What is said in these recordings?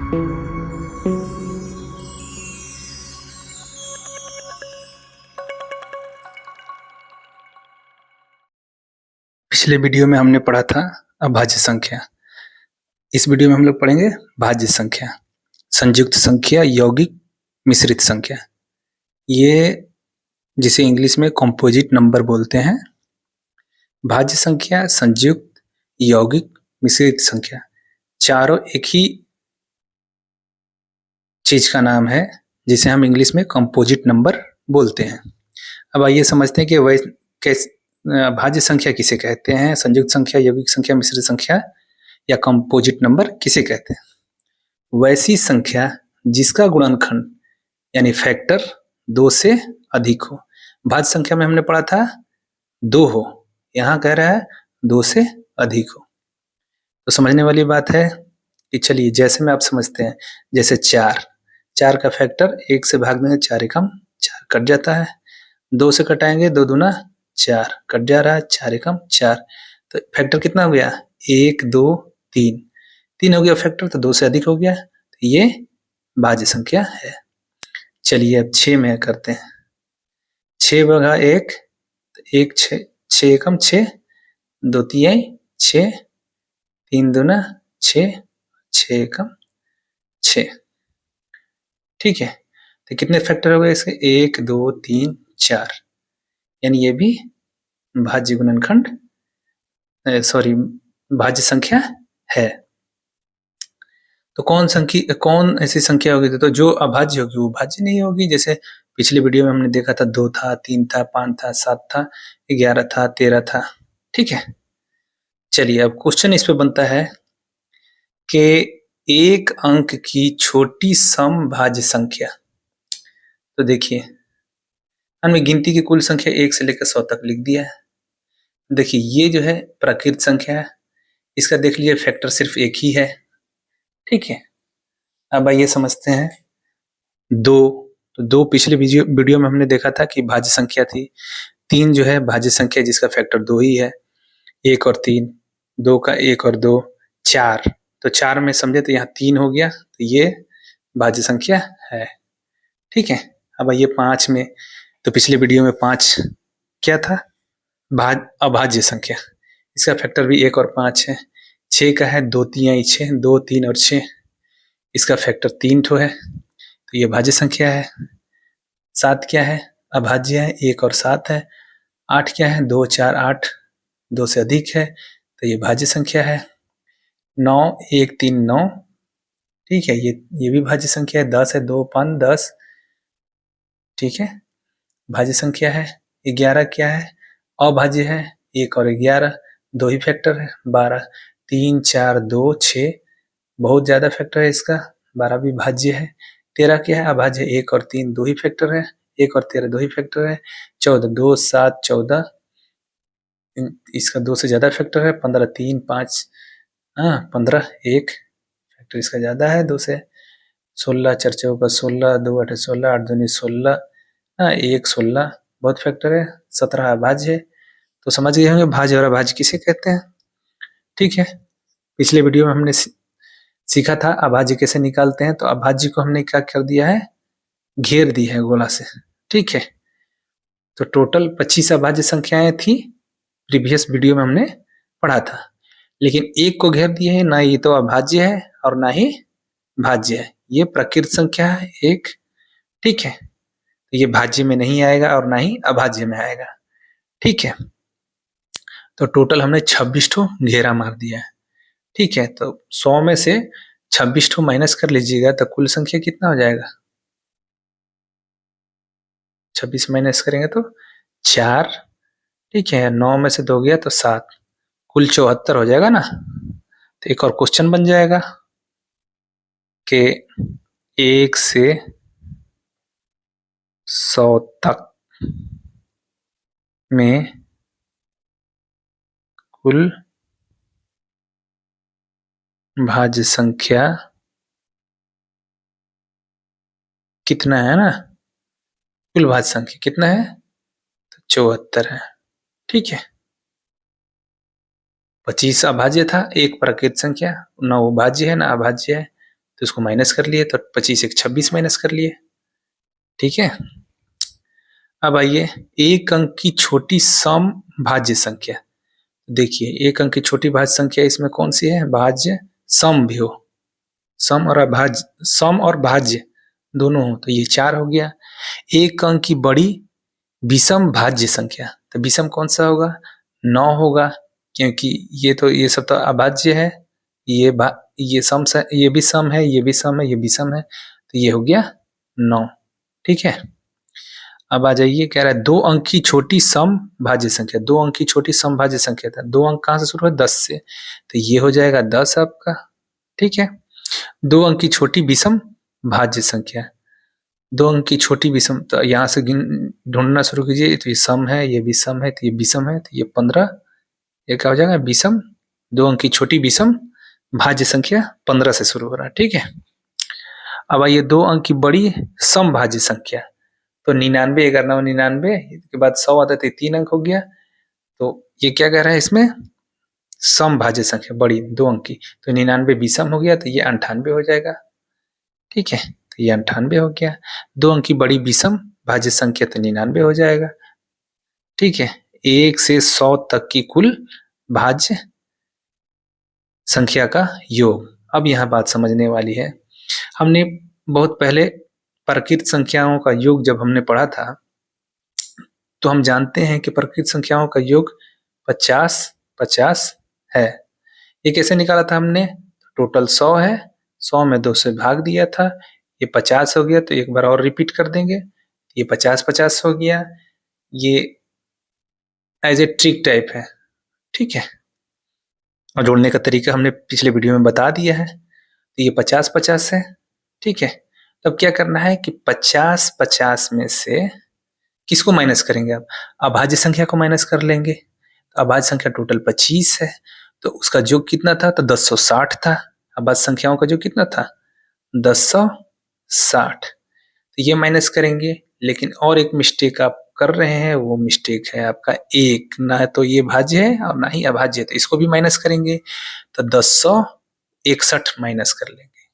पिछले वीडियो में हमने पढ़ा था अभाज्य संख्या। इस वीडियो में हम लोग पढ़ेंगे भाज्य संख्या, संयुक्त संख्या, यौगिक, मिश्रित संख्या। ये जिसे इंग्लिश में कंपोजिट नंबर बोलते हैं। भाज्य संख्या, संयुक्त, यौगिक, मिश्रित संख्या, चारों एक ही चीज का नाम है जिसे हम इंग्लिश में कंपोजिट नंबर बोलते हैं। अब आइए समझते हैं कि वह कैसे भाज्य संख्या किसे कहते हैं, संयुक्त संख्या, यौगिक संख्या, मिश्रित संख्या या कंपोजिट नंबर किसे कहते हैं। वैसी संख्या जिसका गुणनखंड यानी फैक्टर 2 से अधिक हो। भाज्य संख्या में हमने पढ़ा था 2 हो, यहाँ कह रहा है 2 से अधिक हो। तो समझने वाली बात है कि चलिए जैसे में आप समझते हैं, जैसे 4 का फैक्टर 1 से भाग देंगे 4 एकम 4 कट जाता है, 2 से कटाएंगे 2 दूना 4 कट जा रहा है, 4 एकम 4, तो फैक्टर कितना हो गया 1 2 3, 3 हो गया फैक्टर, तो 2 से अधिक हो गया, तो ये भाज्य संख्या है। चलिए अब 6 में करते हैं। 6 बघा 1, 1 6 एकम 6, 2 तिहाई 6, 3 दूना 6, 6 एकम 6। ठीक है, तो कितने फैक्टर हो गए इसके 1 2 3 4, यानी ये भी भाज्य गुणनखंड भाज्य संख्या है। तो कौन ऐसी संख्या होगी तो जो अभाज्य होगी वो भाज्य नहीं होगी। जैसे पिछले वीडियो में हमने देखा था 2 था, 3 था, 5 था, 7 था, 11 था, 13 था। ठीक है, चलिए अब क्वेश्चन इस पे बनता है कि एक अंक की छोटी समभाज्य संख्या। तो देखिए हमने गिनती की कुल संख्या 1 से लेकर 100 तक लिख दिया है। देखिए ये जो है प्राकृत संख्या है, इसका देख लीजिए फैक्टर सिर्फ एक ही है। ठीक है, अब आइए समझते हैं 2। तो 2 पिछले वीडियो में हमने देखा था कि भाज्य संख्या थी। 3 जो है भाज्य संख्या जिसका फैक्टर 2 ही है, 1 और 3, 2 का 1 और 2 4, तो 4 में समझे तो यहाँ 3 हो गया, तो ये भाज्य संख्या है। ठीक है, अब आइए 5 में। तो पिछले वीडियो में 5 क्या था अभाज्य संख्या, इसका फैक्टर भी 1 और 5 है। 6 का है 2 तिहाई 6, 2 3 और 6, इसका फैक्टर 3 ठो है, तो ये भाज्य संख्या है। 7 क्या है अभाज्य है, 1 और 7 है। 8 क्या है 2 4 8, 2 से अधिक है, तो ये भाज्य संख्या है। 9 1 3 9, ठीक है, ये भी भाज्य संख्या है। 10 है 2 5 10, ठीक है, भाज्य संख्या है। 11 क्या है अभाज्य है, 1 और 11, 2 ही फैक्टर है। 12 3 4 2 6, बहुत ज्यादा फैक्टर है इसका, 12 भी भाज्य है। 13 क्या है अभाज्य, 1 और 3 2 ही फैक्टर है, 1 और 13 2 ही फैक्टर है। 14 2 7 14, इसका 2 से ज्यादा फैक्टर है। 15 3 5, 15 1, फैक्टर इसका ज्यादा है 2 से। 16 4 चौका 16, 2 8 16, 8 दूनी 16, 1 16, बहुत फैक्टर है। 17 अभाज्य है। तो समझ गए होंगे भाज्य और अभाज्य किसे कहते हैं। ठीक है, पिछले वीडियो में हमने सीखा था अभाज्य कैसे निकालते हैं। तो अभाज्य को हमने क्या कर दिया है, घेर दी है गोला से। ठीक है, तो टोटल 25 अभाज्य संख्याएं थी, प्रीवियस वीडियो में हमने पढ़ा था, लेकिन एक को घेर दिए है, ना ये तो अभाज्य है और ना ही भाज्य है, ये प्रकृत संख्या है एक। ठीक है, तो ये भाज्य में नहीं आएगा और ना ही अभाज्य में आएगा। ठीक है, तो टोटल हमने 26 ठो घेरा मार दिया है। ठीक है, तो 100 में से 26 ठो माइनस कर लीजिएगा तो कुल संख्या कितना हो जाएगा, 26 माइनस करेंगे तो 4। ठीक है, 9 में से 2 गया तो 7, कुल 74 हो जाएगा ना। तो एक और क्वेश्चन बन जाएगा कि 1 से 100 तक में कुल भाज्य संख्या कितना है ना, कुल भाज्य संख्या कितना है तो 74 है। ठीक है, 25 अभाज्य था, एक प्राकृत संख्या, ना वो भाज्य है ना अभाज्य है, तो इसको माइनस कर लिए, तो 25 एक 26 माइनस कर लिए। ठीक है, अब आइए एक अंक की छोटी सम भाज्य संख्या। देखिए एक अंक की छोटी भाज्य संख्या इसमें कौन सी है, भाज्य सम भी हो, सम और अभाज्य, सम और भाज्य दोनों हो, तो ये 4 हो गया। एक अंक की बड़ी विषम भाज्य संख्या, तो विषम कौन सा होगा, 9 होगा, क्योंकि ये सब तो अभाज्य है, ये सम से, ये भी सम है, ये भी सम है, ये भी सम है, तो ये हो गया 9। ठीक है, अब आ जाइए, कह रहा है 2 अंक की छोटी सम भाज्य संख्या। 2 अंक की छोटी सम भाज्य संख्या था, 2 अंक कहां से शुरू है, 10 से, तो ये हो जाएगा 10 आपका। ठीक है, 2 अंक की छोटी विषम भाज्य संख्या, 2 अंक की छोटी विषम, तो यहाँ से ढूंढना शुरू कीजिए, तो ये सम है, ये विषम है, तो ये विषम है, तो ये 15, ये क्या हो जाएगा विषम। 2 अंक की छोटी विषम भाज्य संख्या 15 से शुरू हो रहा है। ठीक है, अब आइए 2 अंक की बड़ी सम भाज्य संख्या, तो 99, 9, 99 के बाद 100 आता है, तो 3 अंक हो गया, तो ये क्या कह रहा है इसमें, सम भाज्य संख्या बड़ी 2 अंक की, तो 99 विषम हो गया, तो ये 98 हो जाएगा। ठीक है, तो ये 98 हो गया। 2 अंक की बड़ी विषम भाज्य संख्या, तो 99 हो जाएगा। ठीक है, 1 से 100 तक की कुल भाज्य संख्या का योग। अब यहाँ बात समझने वाली है, हमने बहुत पहले प्रकृत संख्याओं का योग जब हमने पढ़ा था, तो हम जानते हैं कि प्रकृत संख्याओं का योग 50-50 है। ये कैसे निकाला था हमने, टोटल 100 है, 100 में 2 से भाग दिया था, ये 50 हो गया, तो एक बार और रिपीट कर देंगे, ये 50-50 हो गया। ये एज ए ट्रिक टाइप है। ठीक है, और जोड़ने का तरीका हमने पिछले वीडियो में बता दिया है, तो ये 50-50 है। ठीक है, तब क्या करना है कि 50-50 में से किसको माइनस करेंगे, अब अभाज्य संख्या को माइनस कर लेंगे। तो अभाज्य संख्या टोटल 25 है, तो उसका योग कितना था, तो 1060 था। अभाज्य संख्याओं का योग कितना था, 1060, तो ये माइनस करेंगे। लेकिन और एक मिस्टेक आप कर रहे हैं, वो मिस्टेक है आपका एक, ना तो ये भाज्य है और ना ही अभाज्य है, तो इसको भी माइनस करेंगे, तो 1061 माइनस कर लेंगे।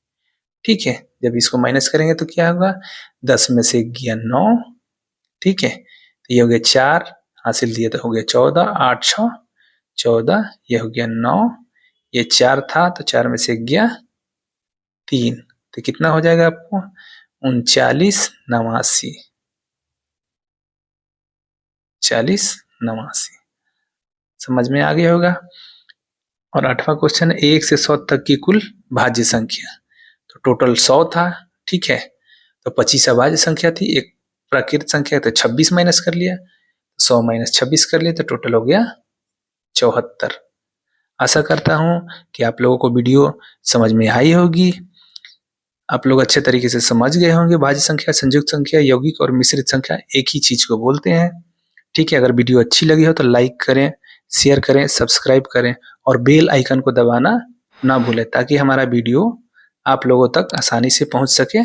ठीक है, जब इसको माइनस करेंगे तो क्या होगा, 10 में से गया 9। ठीक है, तो ये हो गया 4 हासिल दिया, तो हो गया 14, 8 6 14, ये हो गया 9, ये 4 था, तो 4 में से गया 3, तो कितना हो जाएगा आपको, 3989, 4089। समझ में आ गया होगा। और 8वां क्वेश्चन, 1 से 100 तक की कुल भाज्य संख्या, तो टोटल 100 था। ठीक है, तो 25 अभाज्य संख्या थी, एक प्राकृत संख्या, तो 26 माइनस कर लिया, 100 माइनस 26 कर लिया, तो टोटल हो गया 74। आशा करता हूं कि आप लोगों को वीडियो समझ में आई होगी, आप लोग अच्छे तरीके से समझ गए होंगे। भाज्य संख्या, संयुक्त संख्या, यौगिक और मिश्रित संख्या एक ही चीज को बोलते हैं। ठीक है, अगर वीडियो अच्छी लगी हो तो लाइक करें, शेयर करें, सब्सक्राइब करें और बेल आइकन को दबाना ना भूलें, ताकि हमारा वीडियो आप लोगों तक आसानी से पहुंच सके।